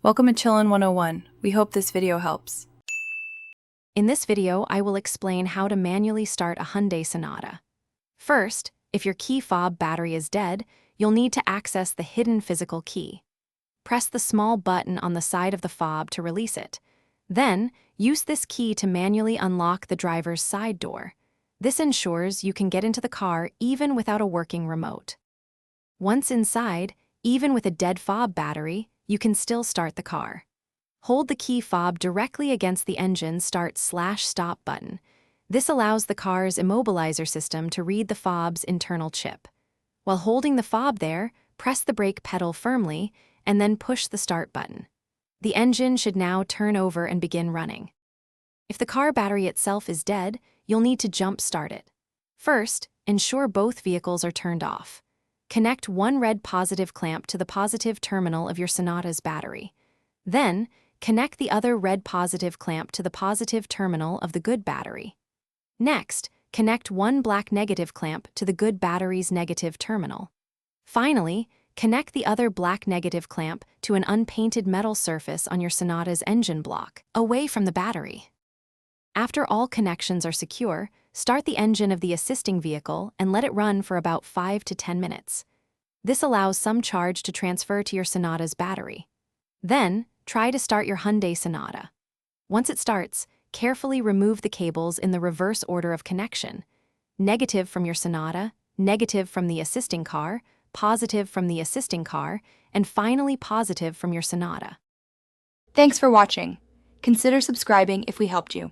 Welcome to Chillin' 101. We hope this video helps. In this video, I will explain how to manually start a Hyundai Sonata. First, if your key fob battery is dead, you'll need to access the hidden physical key. Press the small button on the side of the fob to release it. Then, use this key to manually unlock the driver's side door. This ensures you can get into the car even without a working remote. Once inside, even with a dead fob battery, you can still start the car. Hold the key fob directly against the engine start/stop button. This allows the car's immobilizer system to read the fob's internal chip. While holding the fob there, press the brake pedal firmly and then push the start button. The engine should now turn over and begin running. If the car battery itself is dead, you'll need to jump start it. First, ensure both vehicles are turned off. Connect one red positive clamp to the positive terminal of your Sonata's battery. Then, connect the other red positive clamp to the positive terminal of the good battery. Next, connect one black negative clamp to the good battery's negative terminal. Finally, connect the other black negative clamp to an unpainted metal surface on your Sonata's engine block, away from the battery. After all connections are secure, start the engine of the assisting vehicle and let it run for about 5 to 10 minutes. This allows some charge to transfer to your Sonata's battery. Then, try to start your Hyundai Sonata. Once it starts, carefully remove the cables in the reverse order of connection. Negative from your Sonata, negative from the assisting car, positive from the assisting car, and finally positive from your Sonata. Thanks for watching. Consider subscribing if we helped you.